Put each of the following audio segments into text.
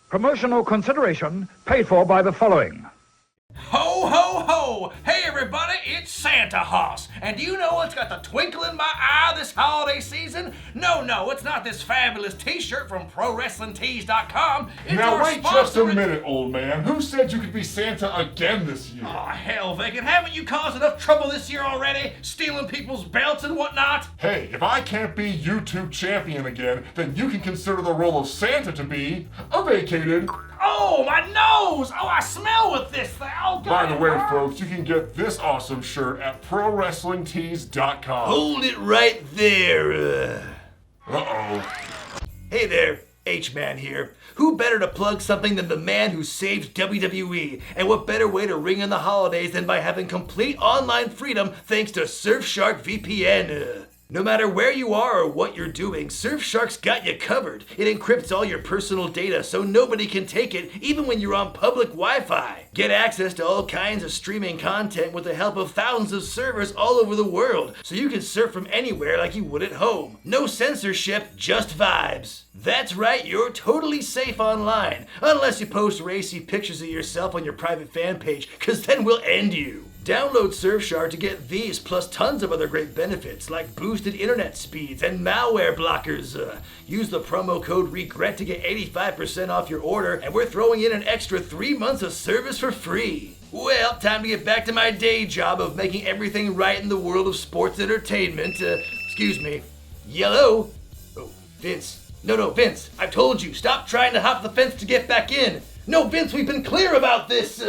Promotional consideration paid for by the following. Ho, ho, ho! Hey everybody, it's Santa Hoss. And do you know what's got the twinkle in my eye this holiday season? No, it's not this fabulous t-shirt from ProWrestlingTees.com. Now wait just a minute, old man. Who said you could be Santa again this year? Oh, hell, Vicken, haven't you caused enough trouble this year already? Stealing people's belts and whatnot? Hey, if I can't be YouTube champion again, then you can consider the role of Santa to be vacated. Oh, my nose! Oh, I smell with this thing. Oh, God. By the way, folks, you can get this awesome shirt at ProWrestlingTees.com. Hold it right there. Uh-oh. Hey there, H-Man here. Who better to plug something than the man who saved WWE? And what better way to ring in the holidays than by having complete online freedom thanks to Surfshark VPN? No matter where you are or what you're doing, Surfshark's got you covered. It encrypts all your personal data so nobody can take it, even when you're on public Wi-Fi. Get access to all kinds of streaming content with the help of thousands of servers all over the world, so you can surf from anywhere like you would at home. No censorship, just vibes. That's right, you're totally safe online, unless you post racy pictures of yourself on your private fan page, cause then we'll end you. Download Surfshark to get these plus tons of other great benefits like boosted internet speeds and malware blockers. Use the promo code WREGRET to get 85% off your order, and we're throwing in an extra 3 months of service for free. Well, time to get back to my day job of making everything right in the world of sports entertainment. Excuse me. Yellow? Oh, Vince. No, Vince, I've told you, stop trying to hop the fence to get back in. No, Vince, we've been clear about this.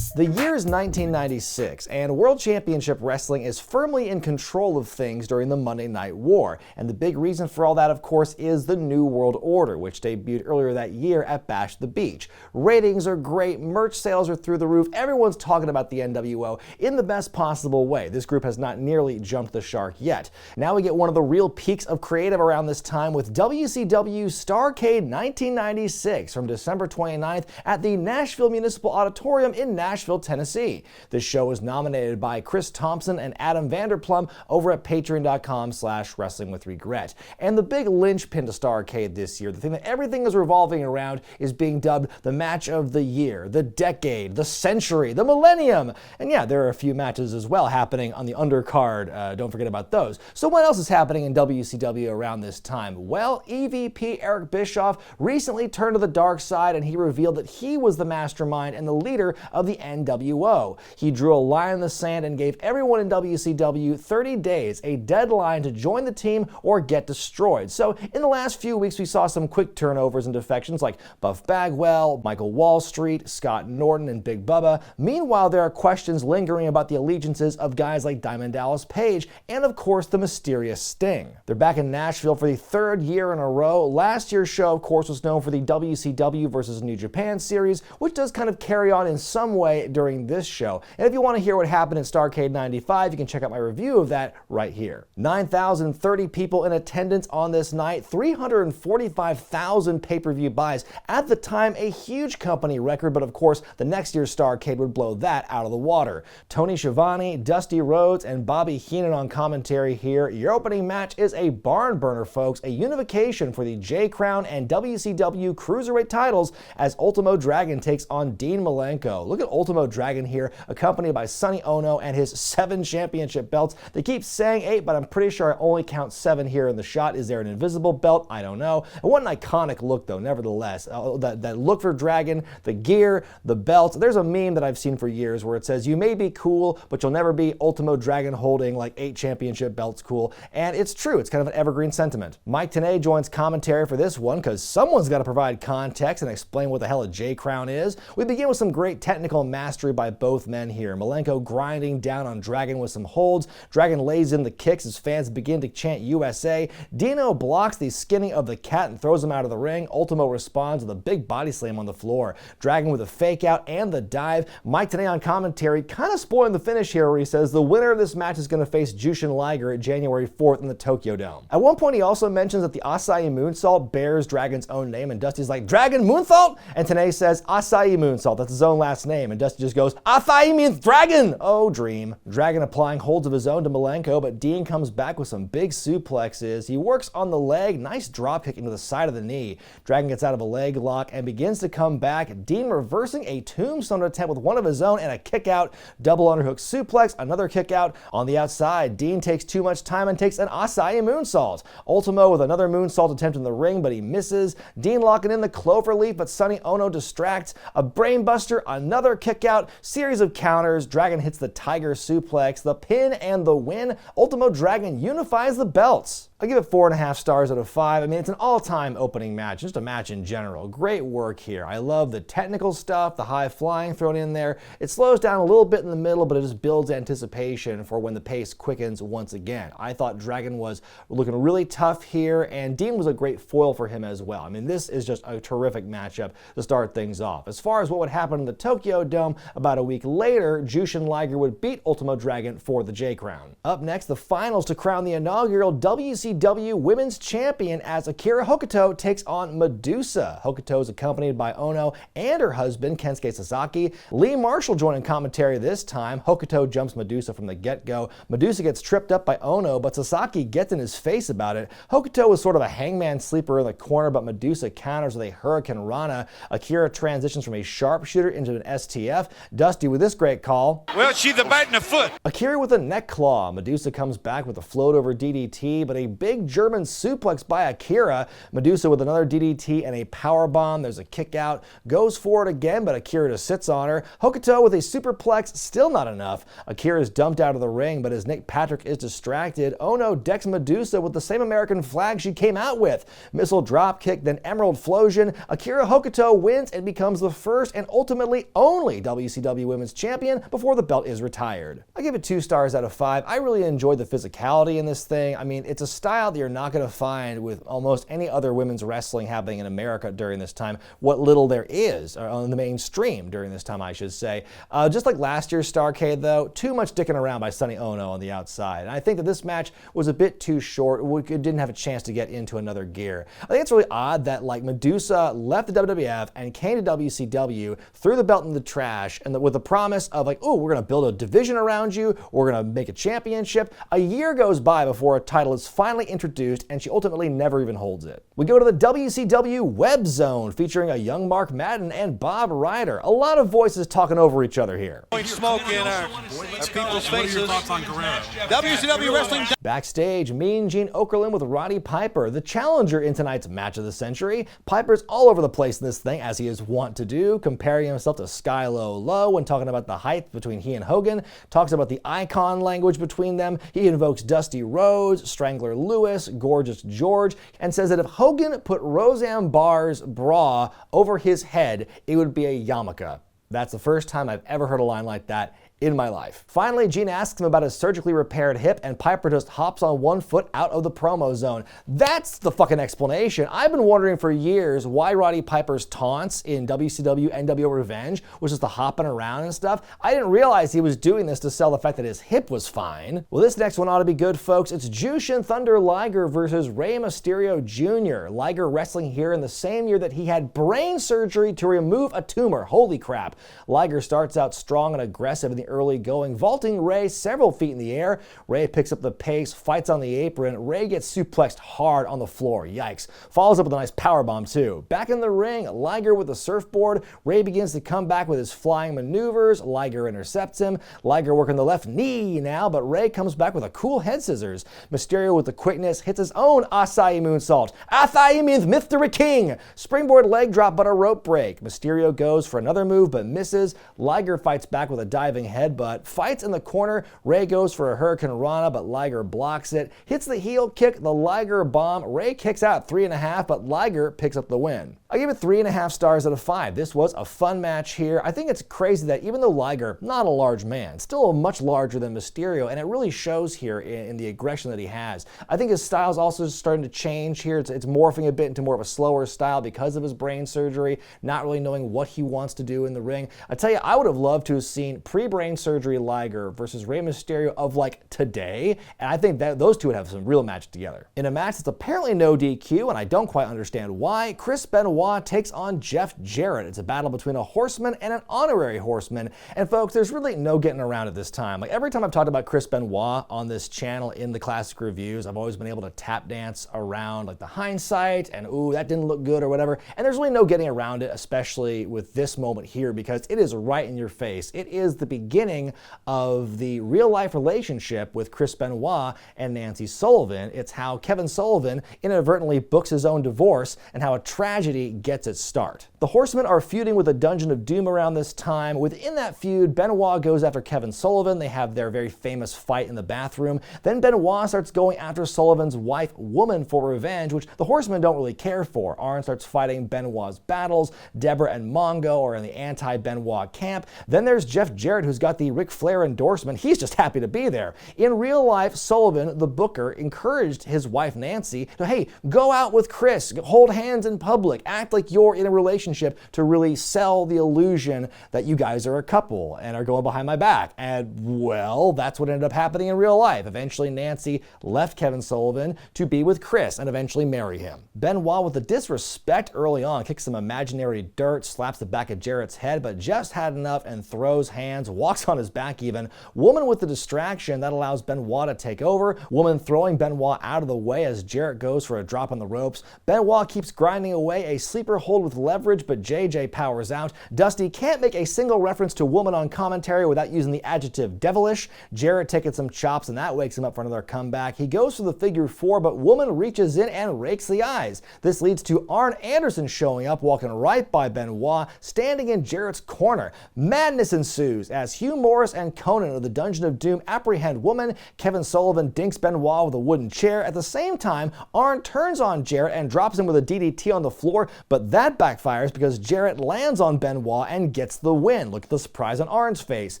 The year is 1996, and World Championship Wrestling is firmly in control of things during the Monday Night War. And the big reason for all that, of course, is the New World Order, which debuted earlier that year at Bash the Beach. Ratings are great, merch sales are through the roof, everyone's talking about the NWO in the best possible way. This group has not nearly jumped the shark yet. Now we get one of the real peaks of creative around this time with WCW Starrcade 1996 from December 29th at the Nashville Municipal Auditorium in Nashville, Tennessee. This show was nominated by Chris Thompson and Adam Vanderplum over at patreon.com/wrestlingwithregret. And the big linchpin to Starrcade this year, the thing that everything is revolving around, is being dubbed the match of the year, the decade, the century, the millennium. And yeah, there are a few matches as well happening on the undercard. Don't forget about those. So what else is happening in WCW around this time? Well, EVP Eric Bischoff recently turned to the dark side, and he revealed that he was the mastermind and the leader of the NWO. He drew a line in the sand and gave everyone in WCW 30 days, a deadline to join the team or get destroyed. So in the last few weeks, we saw some quick turnovers and defections like Buff Bagwell, Michael Wall Street, Scott Norton, and Big Bubba. Meanwhile, there are questions lingering about the allegiances of guys like Diamond Dallas Page and, of course, the mysterious Sting. They're back in Nashville for the third year in a row. Last year's show, of course, was known for the WCW versus New Japan series, which does kind of carry on in some way during this show. And if you want to hear what happened in Starrcade 95, you can check out my review of that right here. 9,030 people in attendance on this night, 345,000 pay-per-view buys. At the time, a huge company record, but of course, the next year's Starrcade would blow that out of the water. Tony Schiavone, Dusty Rhodes, and Bobby Heenan on commentary here. Your opening match is a barn burner, folks, a unification for the J-Crown and WCW Cruiserweight titles as Ultimo Dragon takes on Dean Malenko. Look at Ultimo Dragon here, accompanied by Sonny Ono and his 7 championship belts. They keep saying 8, but I'm pretty sure I only count 7 here in the shot. Is there an invisible belt? I don't know. And what an iconic look, though, nevertheless. That look for Dragon, the gear, the belts. There's a meme that I've seen for years where it says, you may be cool, but you'll never be Ultimo Dragon holding like 8 championship belts cool. And it's true. It's kind of an evergreen sentiment. Mike Tenay joins commentary for this one because someone's got to provide context and explain what the hell a J-Crown is. We begin with some great technical mastery by both men here. Malenko grinding down on Dragon with some holds. Dragon lays in the kicks as fans begin to chant USA. Dino blocks the skinning of the cat and throws him out of the ring. Ultimo responds with a big body slam on the floor. Dragon with a fake out and the dive. Mike Tenay on commentary kind of spoiling the finish here where he says the winner of this match is going to face Jushin Liger at January 4th in the Tokyo Dome. At one point he also mentions that the Acai Moonsault bears Dragon's own name, and Dusty's like, Dragon Moonsault? And Tenay says Acai Moonsault, that's his own last name, and Dusty just goes, "I thought you mean Dragon!" Oh, dream. Dragon applying holds of his own to Malenko, but Dean comes back with some big suplexes. He works on the leg, nice drop kick into the side of the knee. Dragon gets out of a leg lock and begins to come back. Dean reversing a tombstone attempt with one of his own and a kick out. Double underhook suplex, another kick out. On the outside, Dean takes too much time and takes an Asai moonsault. Ultimo with another moonsault attempt in the ring, but he misses. Dean locking in the cloverleaf, but Sonny Ono distracts. A brainbuster, another kick out, series of counters. Dragon hits the tiger suplex, the pin, and the win. Ultimo Dragon unifies the belts. I give it 4.5 stars out of 5. I mean, it's an all-time opening match, just a match in general. Great work here. I love the technical stuff, the high flying thrown in there. It slows down a little bit in the middle, but it just builds anticipation for when the pace quickens once again. I thought Dragon was looking really tough here, and Dean was a great foil for him as well. I mean, this is just a terrific matchup to start things off. As far as what would happen in the Tokyo Dome, about a week later, Jushin Liger would beat Ultimo Dragon for the J-Crown. Up next, the finals to crown the inaugural WCW Women's Champion as Akira Hokuto takes on Madusa. Hokuto is accompanied by Ono and her husband, Kensuke Sasaki. Lee Marshall joining commentary this time. Hokuto jumps Madusa from the get-go. Madusa gets tripped up by Ono, but Sasaki gets in his face about it. Hokuto was sort of a hangman sleeper in the corner, but Madusa counters with a Hurricane Rana. Akira transitions from a sharpshooter into an STF. Dusty with this great call. Well, she's a bat in the foot. Akira with a neck claw. Madusa comes back with a float over DDT, but a big German suplex by Akira. Madusa with another DDT and a powerbomb. There's a kick out. Goes forward again, but Akira just sits on her. Hokuto with a superplex. Still not enough. Akira is dumped out of the ring, but as Nick Patrick is distracted, Ono decks Madusa with the same American flag she came out with. Missile drop kick, then Emerald Flosion. Akira Hokuto wins and becomes the first and ultimately only WCW Women's Champion before the belt is retired. I give it 2 stars out of 5. I really enjoyed the physicality in this thing. I mean, it's a style that you're not going to find with almost any other women's wrestling happening in America during this time. What little there is on the mainstream during this time, I should say. Just like last year's Starrcade, though, too much dicking around by Sonny Ono on the outside. And I think that this match was a bit too short. It didn't have a chance to get into another gear. I think it's really odd that like Madusa left the WWF and came to WCW, threw the belt in the trash, and with the promise of like, oh, we're going to build a division around you, we're going to make a championship. A year goes by before a title is finally introduced, and she ultimately never even holds it. We go to the WCW Web Zone, featuring a young Mark Madden and Bob Ryder. A lot of voices talking over each other here. Smoke in our people's faces. What are your thoughts on Guerrero? WCW Wrestling. Backstage, Mean Gene Okerlund with Roddy Piper, the challenger in tonight's match of the century. Piper's all over the place in this thing, as he is wont to do, comparing himself to Sky Low when talking about the height between he and Hogan, talks about the icon language between them. He invokes Dusty Rhodes, Strangler Lewis, Gorgeous George, and says that if Hogan put Roseanne Barr's bra over his head, it would be a yarmulke. That's the first time I've ever heard a line like that in my life. Finally, Gene asks him about his surgically repaired hip, and Piper just hops on one foot out of the promo zone. That's the fucking explanation. I've been wondering for years why Roddy Piper's taunts in WCW NWO Revenge was just the hopping around and stuff. I didn't realize he was doing this to sell the fact that his hip was fine. Well, this next one ought to be good, folks. It's Jushin Thunder Liger versus Rey Mysterio Jr. Liger wrestling here in the same year that he had brain surgery to remove a tumor. Holy crap. Liger starts out strong and aggressive in the early going, vaulting Rey several feet in the air. Rey picks up the pace, fights on the apron. Rey gets suplexed hard on the floor. Yikes. Follows up with a nice powerbomb too. Back in the ring, Liger with the surfboard. Rey begins to come back with his flying maneuvers. Liger intercepts him. Liger working the left knee now, but Rey comes back with a cool head scissors. Mysterio with the quickness hits his own Asai moonsault. Asai means Mystery King. Springboard leg drop, but a rope break. Mysterio goes for another move, but misses. Liger fights back with a diving headbutt, fights in the corner. Rey goes for a Hurricane Rana, but Liger blocks it. Hits the heel kick, the Liger bomb. Rey kicks out 3.5, but Liger picks up the win. I give it 3.5 stars out of 5. This was a fun match here. I think it's crazy that even though Liger, not a large man, still much larger than Mysterio, and it really shows here in the aggression that he has. I think his style's also starting to change here. It's morphing a bit into more of a slower style because of his brain surgery, not really knowing what he wants to do in the ring. I tell you, I would have loved to have seen pre-brain surgery Liger versus Rey Mysterio of like today, and I think that those two would have some real match together. In a match that's apparently no DQ, and I don't quite understand why, Chris Benoit Benoit takes on Jeff Jarrett. It's a battle between a horseman and an honorary horseman. And folks, there's really no getting around it this time. Like every time I've talked about Chris Benoit on this channel in the classic reviews, I've always been able to tap dance around like the hindsight and ooh, that didn't look good or whatever. And there's really no getting around it, especially with this moment here, because it is right in your face. It is the beginning of the real life relationship with Chris Benoit and Nancy Sullivan. It's how Kevin Sullivan inadvertently books his own divorce and how a tragedy gets its start. The Horsemen are feuding with the Dungeon of Doom around this time. Within that feud, Benoit goes after Kevin Sullivan. They have their very famous fight in the bathroom. Then Benoit starts going after Sullivan's wife, Woman, for revenge, which the Horsemen don't really care for. Arn starts fighting Benoit's battles. Deborah and Mongo are in the anti-Benoit camp. Then there's Jeff Jarrett, who's got the Ric Flair endorsement. He's just happy to be there. In real life, Sullivan, the booker, encouraged his wife Nancy to, hey, go out with Chris, hold hands in public, act like you're in a relationship to really sell the illusion that you guys are a couple and are going behind my back. And well, that's what ended up happening in real life. Eventually, Nancy left Kevin Sullivan to be with Chris and eventually marry him. Benoit, with the disrespect early on, kicks some imaginary dirt, slaps the back of Jarrett's head, but Jeff's had enough and throws hands, walks on his back even. Woman with the distraction that allows Benoit to take over. Woman throwing Benoit out of the way as Jarrett goes for a drop on the ropes. Benoit keeps grinding away, a sleeper hold with leverage, but JJ powers out. Dusty can't make a single reference to Woman on commentary without using the adjective devilish. Jarrett taking some chops and that wakes him up for another comeback. He goes for the figure four, but Woman reaches in and rakes the eyes. This leads to Arn Anderson showing up, walking right by Benoit, standing in Jarrett's corner. Madness ensues as Hugh Morris and Conan of the Dungeon of Doom apprehend Woman. Kevin Sullivan dinks Benoit with a wooden chair. At the same time, Arn turns on Jarrett and drops him with a DDT on the floor, but that backfires because Jarrett lands on Benoit and gets the win. Look at the surprise on Arn's face.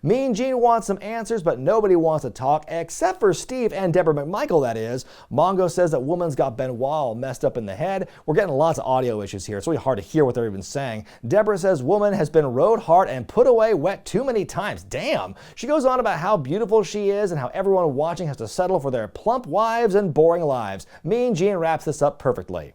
Mean Gene wants some answers, but nobody wants to talk except for Steve and Deborah McMichael, that is. Mongo says that Woman's got Benoit all messed up in the head. We're getting lots of audio issues here. It's really hard to hear what they're even saying. Deborah says Woman has been rode hard and put away wet too many times. Damn. She goes on about how beautiful she is and how everyone watching has to settle for their plump wives and boring lives. Mean Gene wraps this up perfectly.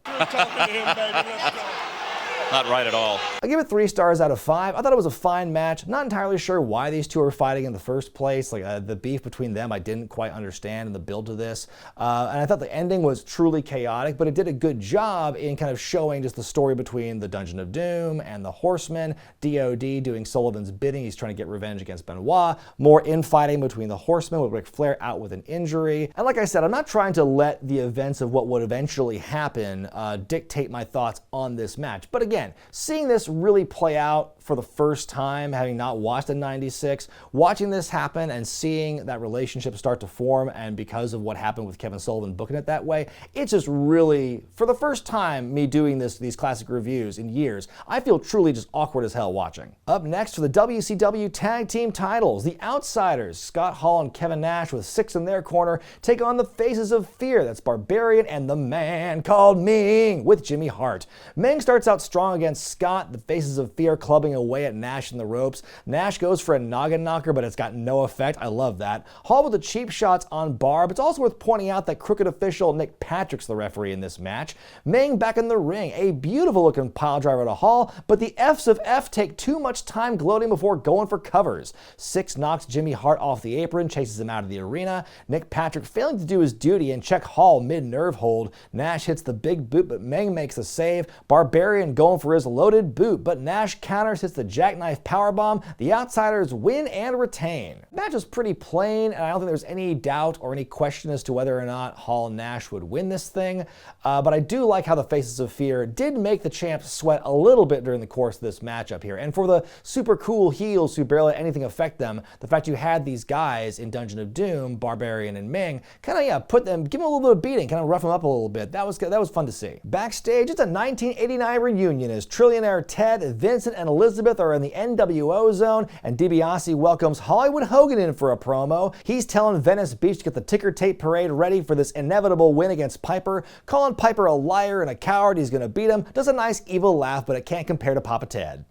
Not right at all. I give it 3 stars out of 5. I thought it was a fine match. Not entirely sure why these two are fighting in the first place. Like the beef between them I didn't quite understand in the build to this. And I thought the ending was truly chaotic, but it did a good job in kind of showing just the story between the Dungeon of Doom and the Horsemen. DOD doing Sullivan's bidding. He's trying to get revenge against Benoit. More infighting between the Horsemen with Ric Flair out with an injury. And like I said, I'm not trying to let the events of what would eventually happen dictate my thoughts on this match. But again, seeing this really play out for the first time, having not watched the 96, watching this happen and seeing that relationship start to form, and because of what happened with Kevin Sullivan booking it that way, it's just really, for the first time, me doing these classic reviews in years, I feel truly just awkward as hell watching. Up next for the WCW Tag Team titles, the Outsiders, Scott Hall and Kevin Nash with 6 in their corner, take on the Faces of Fear, that's Barbarian and the Man Called Ming with Jimmy Hart. Ming starts out strong against Scott, the Faces of Fear clubbing away at Nash in the ropes. Nash goes for a noggin knocker, but it's got no effect. I love that. Hall with the cheap shots on Barb. It's also worth pointing out that crooked official Nick Patrick's the referee in this match. Ming back in the ring. A beautiful looking pile driver to Hall, but the Fs of F take too much time gloating before going for covers. Six knocks Jimmy Hart off the apron, chases him out of the arena. Nick Patrick failing to do his duty and check Hall mid-nerve hold. Nash hits the big boot, but Ming makes the save. Barbarian going for his loaded boot, but Nash counters, hits the jackknife powerbomb. The Outsiders win and retain. The match was pretty plain, and I don't think there's any doubt or any question as to whether or not Hall and Nash would win this thing, but I do like how the Faces of Fear did make the champs sweat a little bit during the course of this matchup here. And for the super cool heels who barely let anything affect them, the fact you had these guys in Dungeon of Doom, Barbarian and Ming, kind of give them a little bit of beating, kind of rough them up a little bit. That was fun to see. Backstage, it's a 1989 reunion as Trillionaire Ted, Vincent, and Elizabeth are in the NWO zone, and DiBiase welcomes Hollywood Hogan in for a promo. He's telling Venice Beach to get the ticker tape parade ready for this inevitable win against Piper, calling Piper a liar and a coward. He's gonna beat him. Does a nice evil laugh, but it can't compare to Papa Ted.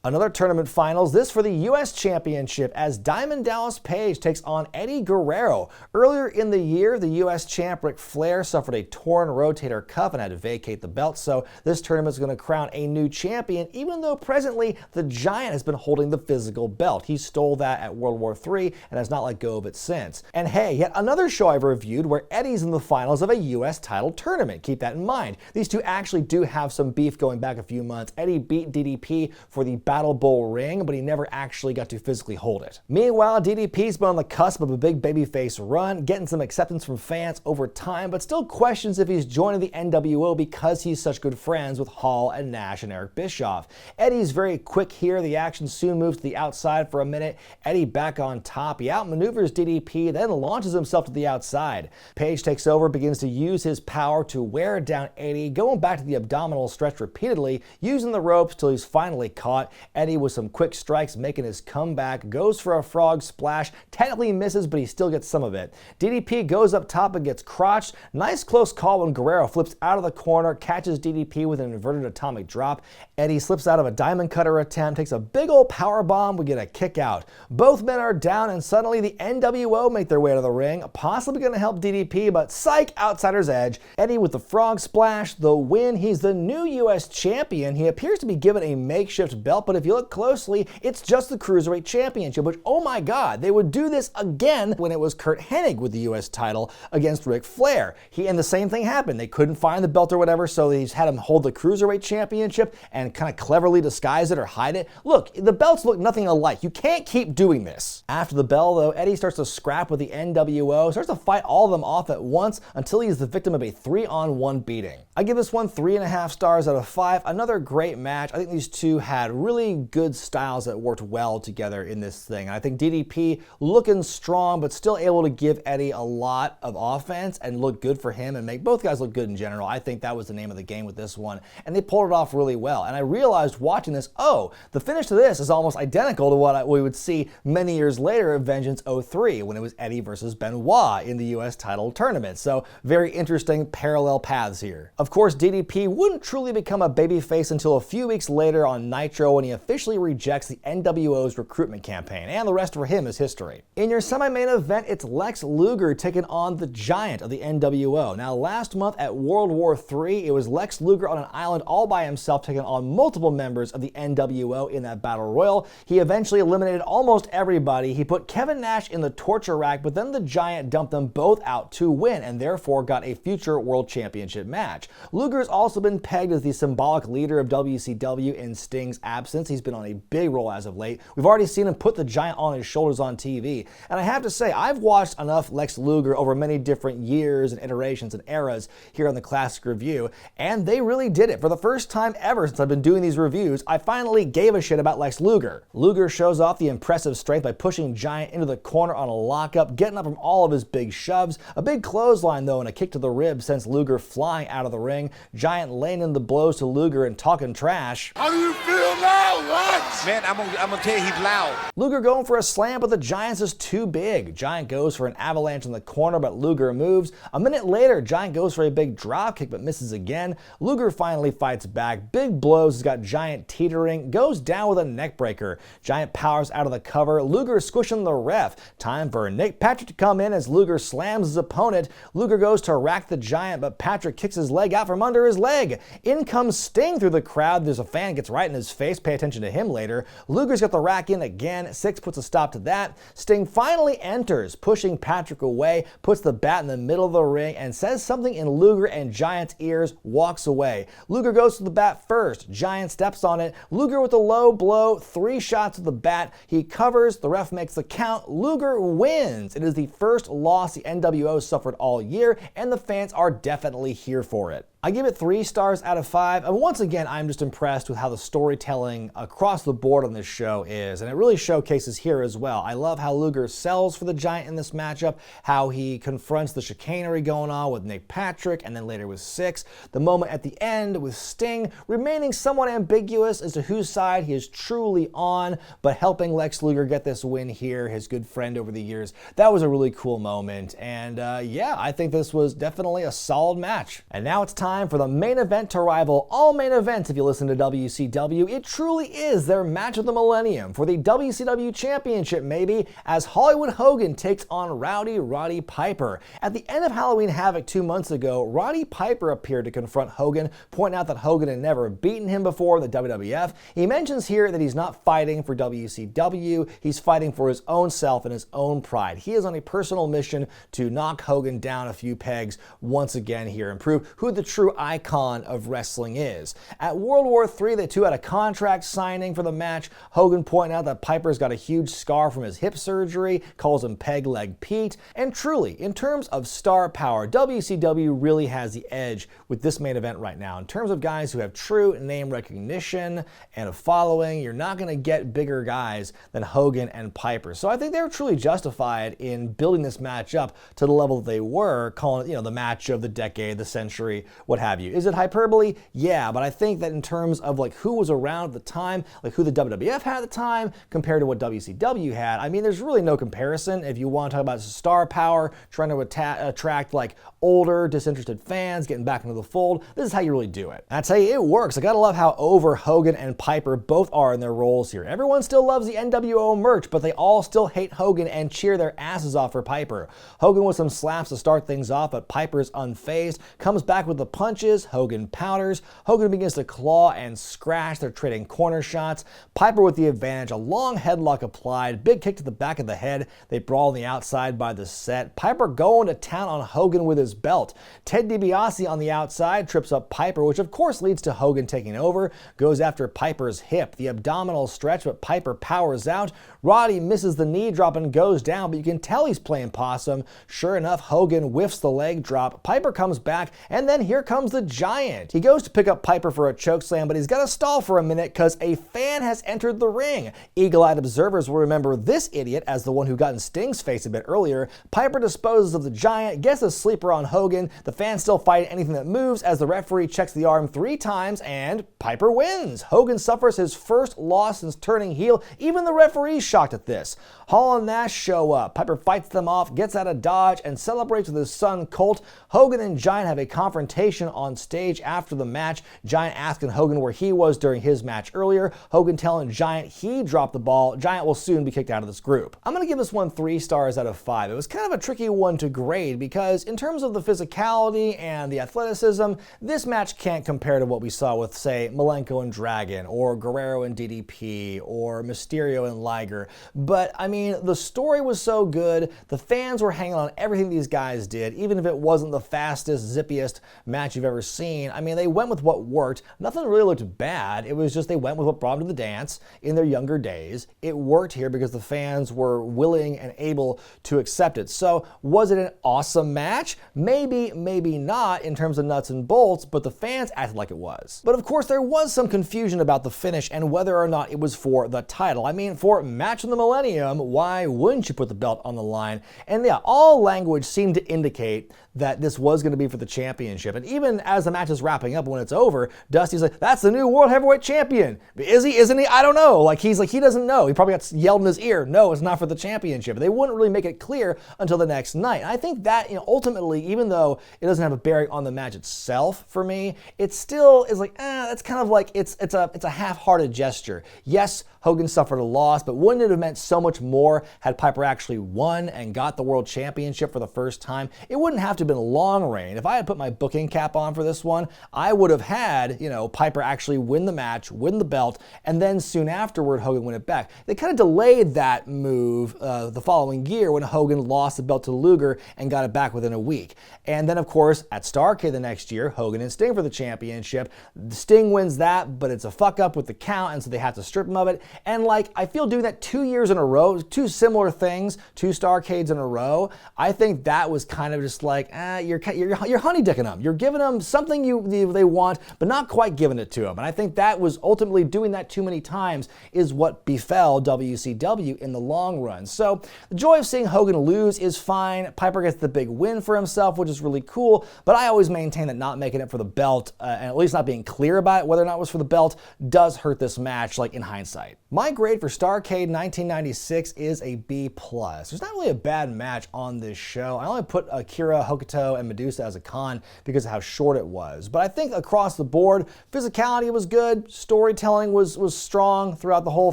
Another tournament finals, this for the U.S. Championship as Diamond Dallas Page takes on Eddie Guerrero. Earlier in the year, the U.S. champ Ric Flair suffered a torn rotator cuff and had to vacate the belt, so this tournament is going to crown a new champion, even though presently the Giant has been holding the physical belt. He stole that at World War III and has not let go of it since. And hey, yet another show I've reviewed where Eddie's in the finals of a U.S. title tournament. Keep that in mind. These two actually do have some beef going back a few months. Eddie beat DDP for the Battle Bowl ring, but he never actually got to physically hold it. Meanwhile, DDP's been on the cusp of a big babyface run, getting some acceptance from fans over time, but still questions if he's joining the NWO because he's such good friends with Hall and Nash and Eric Bischoff. Eddie's very quick here. The action soon moves to the outside for a minute. Eddie back on top. He outmaneuvers DDP, then launches himself to the outside. Page takes over, begins to use his power to wear down Eddie, going back to the abdominal stretch repeatedly, using the ropes till he's finally caught. Eddie with some quick strikes making his comeback, goes for a frog splash, technically misses, but he still gets some of it. DDP goes up top and gets crotched. Nice close call when Guerrero flips out of the corner, catches DDP with an inverted atomic drop. Eddie slips out of a diamond cutter attempt, takes a big old power bomb, we get a kick out. Both men are down and suddenly the NWO make their way to the ring, possibly going to help DDP, but psych, outsider's edge. Eddie with the frog splash, the win. He's the new U.S. champion. He appears to be given a makeshift belt, but if you look closely, it's just the Cruiserweight Championship, which, oh my god, they would do this again when it was Kurt Hennig with the U.S. title against Ric Flair. And the same thing happened. They couldn't find the belt or whatever, so they just had him hold the Cruiserweight Championship and kind of cleverly disguise it or hide it. Look, the belts look nothing alike. You can't keep doing this. After the bell, though, Eddie starts to scrap with the NWO, starts to fight all of them off at once until he's the victim of a 3-on-1 beating. I give this one 3.5 stars out of 5. Another great match. I think these two had really good styles that worked well together in this thing. I think DDP looking strong, but still able to give Eddie a lot of offense and look good for him and make both guys look good in general. I think that was the name of the game with this one, and they pulled it off really well. And I realized watching this, oh, the finish to this is almost identical to what we would see many years later at Vengeance 03 when it was Eddie versus Benoit in the U.S. title tournament. So very interesting parallel paths here. Of course, DDP wouldn't truly become a babyface until a few weeks later on Nitro when he officially rejects the NWO's recruitment campaign, and the rest for him is history. In your semi-main event, it's Lex Luger taking on the Giant of the NWO. Now, last month at World War III, it was Lex Luger on an island all by himself taking on multiple members of the NWO in that battle royal. He eventually eliminated almost everybody. He put Kevin Nash in the torture rack, but then the Giant dumped them both out to win and therefore got a future World Championship match. Luger's also been pegged as the symbolic leader of WCW in Sting's absence. He's been on a big role as of late. We've already seen him put the Giant on his shoulders on TV. And I have to say, I've watched enough Lex Luger over many different years and iterations and eras here on the Classic Review, and they really did it. For the first time ever since I've been doing these reviews, I finally gave a shit about Lex Luger. Luger shows off the impressive strength by pushing Giant into the corner on a lockup, getting up from all of his big shoves. A big clothesline, though, and a kick to the ribs sends Luger flying out of the ring. Giant laying in the blows to Luger and talking trash. How do you feel now, Lex? Man, I'm gonna tell you he's loud. Luger going for a slam, but the Giant's is too big. Giant goes for an avalanche in the corner, but Luger moves. A minute later, Giant goes for a big drop kick, but misses again. Luger finally fights back. Big blows, has got Giant teetering, goes down with a neck breaker. Giant powers out of the cover. Luger squishing the ref. Time for Nick Patrick to come in as Luger slams his opponent. Luger goes to rack the Giant, but Patrick kicks his leg out from under his leg. In comes Sting through the crowd. There's a fan gets right in his face. Pay attention to him later. Luger's got the rack in again. Six puts a stop to that. Sting finally enters, pushing Patrick away, puts the bat in the middle of the ring, and says something in Luger and Giant's ears, walks away. Luger goes to the bat first. Giant steps on it. Luger with a low blow, 3 shots with the bat. He covers. The ref makes the count. Luger wins. It is the first loss the NWO suffered all year, and the fans are definitely here for it. I give it 3 stars out of 5, and once again, I'm just impressed with how the storytelling across the board on this show is, and it really showcases here as well. I love how Luger sells for the Giant in this matchup, how he confronts the chicanery going on with Nick Patrick, and then later with Six. The moment at the end with Sting remaining somewhat ambiguous as to whose side he is truly on, but helping Lex Luger get this win here, his good friend over the years. That was a really cool moment, and yeah, I think this was definitely a solid match. And now it's time time for the main event to rival all main events if you listen to WCW. It truly is their match of the millennium for the WCW Championship, maybe, as Hollywood Hogan takes on Roddy Piper. At the end of Halloween Havoc 2 months ago, Roddy Piper appeared to confront Hogan, pointing out that Hogan had never beaten him before in the WWF. He mentions here that he's not fighting for WCW, he's fighting for his own self and his own pride. He is on a personal mission to knock Hogan down a few pegs once again here and prove who the true icon of wrestling is. At World War III, the two had a contract signing for the match. Hogan pointed out that Piper's got a huge scar from his hip surgery, calls him Peg Leg Pete, and truly, in terms of star power, WCW really has the edge with this main event right now. In terms of guys who have true name recognition and a following, you're not going to get bigger guys than Hogan and Piper. So I think they're truly justified in building this match up to the level that they were, calling it, the match of the decade, the century, what have you. Is it hyperbole? Yeah, but I think that in terms of like who was around at the time, like who the WWF had at the time compared to what WCW had, I mean, there's really no comparison. If you want to talk about star power, trying to attract like older, disinterested fans, getting back into the fold, this is how you really do it. And I tell you, it works. I gotta love how over Hogan and Piper both are in their roles here. Everyone still loves the NWO merch, but they all still hate Hogan and cheer their asses off for Piper. Hogan with some slaps to start things off, but Piper's unfazed, comes back with the punches, Hogan powders, Hogan begins to claw and scratch, they're trading corner shots, Piper with the advantage, a long headlock applied, big kick to the back of the head, they brawl on the outside by the set, Piper going to town on Hogan with his belt. Ted DiBiase on the outside trips up Piper, which of course leads to Hogan taking over, goes after Piper's hip, the abdominal stretch, but Piper powers out, Roddy misses the knee drop and goes down, but you can tell he's playing possum. Sure enough, Hogan whiffs the leg drop, Piper comes back, and then here comes the Giant. He goes to pick up Piper for a chokeslam, but he's got to stall for a minute because a fan has entered the ring. Eagle-eyed observers will remember this idiot as the one who got in Sting's face a bit earlier. Piper disposes of the Giant, gets a sleeper on Hogan, the fans still fight anything that moves as the referee checks the arm 3 times, and Piper wins. Hogan suffers his first loss since turning heel. Even the referee's shocked at this. Hall and Nash show up. Piper fights them off, gets out of dodge, and celebrates with his son Colt. Hogan and Giant have a confrontation on stage after the match. Giant asking Hogan where he was during his match earlier. Hogan telling Giant he dropped the ball. Giant will soon be kicked out of this group. I'm going to give this one 3 stars out of 5. It was kind of a tricky one to grade because in terms of the physicality and the athleticism, this match can't compare to what we saw with, say, Malenko and Dragon, or Guerrero and DDP, or Mysterio and Liger. But, I mean, the story was so good, the fans were hanging on everything these guys did, even if it wasn't the fastest, zippiest match you've ever seen. I mean, they went with what worked. Nothing really looked bad. It was just they went with what brought them to the dance in their younger days. It worked here because the fans were willing and able to accept it. So, was it an awesome match? Maybe, maybe not in terms of nuts and bolts, but the fans acted like it was. But of course, there was some confusion about the finish and whether or not it was for the title. I mean, for Match of the Millennium, why wouldn't you put the belt on the line? And yeah, all language seemed to indicate that this was going to be for the championship. And even as the match is wrapping up, when it's over, Dusty's like, that's the new World Heavyweight Champion. Is he? Isn't he? I don't know. He's like, he doesn't know. He probably got yelled in his ear. No, it's not for the championship. They wouldn't really make it clear until the next night. And I think that, ultimately, even though it doesn't have a bearing on the match itself for me, it still is like, that's kind of like, it's a half-hearted gesture. Yes, Hogan suffered a loss, but wouldn't it have meant so much more had Piper actually won and got the world championship for the first time? It wouldn't have to have been a long reign. If I had put my booking cap on for this one, I would have had, Piper actually win the match, win the belt, and then soon afterward, Hogan win it back. They kind of delayed that move the following year when Hogan lost the belt to Luger and got it back within a week. And then, of course, at Starrcade the next year, Hogan and Sting for the championship. Sting wins that, but it's a fuck up with the count, and so they have to strip him of it. And I feel doing that 2 years in a row, 2 similar things, 2 Starrcades in a row, I think that was kind of just like, you're honeydicking them. You're giving them something they want, but not quite giving it to them. And I think that was ultimately doing that too many times is what befell WCW in the long run. So the joy of seeing Hogan lose is fine. Piper gets the big win for himself, which is really cool. But I always maintain that not making it for the belt, and at least not being clear about it, whether or not it was for the belt, does hurt this match, in hindsight. My grade for Starrcade 1996 is a B+. There's not really a bad match on this show. I only put Akira, Hokuto, and Madusa as a con because of how short it was. But I think across the board, physicality was good, storytelling was strong throughout the whole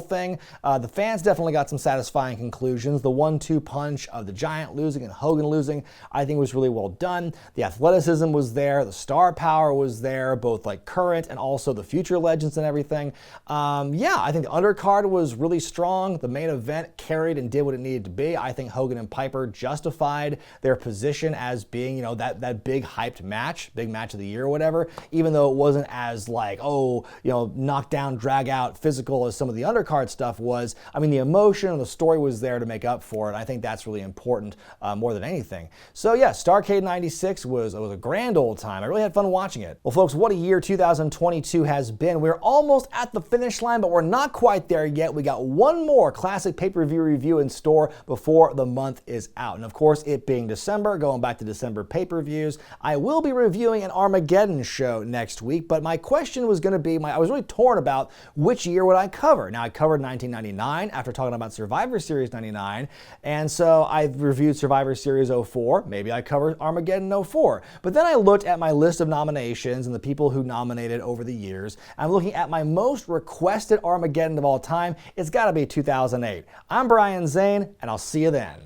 thing. The fans definitely got some satisfying conclusions. The 1-2 punch of the Giant losing and Hogan losing, I think was really well done. The athleticism was there, the star power was there, both like current and also the future legends and everything. Yeah, I think the undercard was really strong. The main event carried and did what it needed to be. I think Hogan and Piper justified their position as being, that big hyped match, big match of the year or whatever, even though it wasn't as like, knock down, drag out, physical as some of the undercard stuff was. I mean, the emotion and the story was there to make up for it. I think that's really important more than anything. So yeah, Starrcade 96 was a grand old time. I really had fun watching it. Well, folks, what a year 2022 has been. We're almost at the finish line, but we're not quite there yet. We got one more classic pay-per-view review in store before the month is out. And of course, it being December, going back to December pay-per-views, I will be reviewing an Armageddon show next week, but my question was going to be, I was really torn about which year would I cover. Now, I covered 1999 after talking about Survivor Series 99, and so I reviewed Survivor Series 04. Maybe I covered Armageddon 04. But then I looked at my list of nominations and the people who nominated over the years. I'm looking at my most requested Armageddon of all time. It's got to be 2008. I'm Brian Zane, and I'll see you then.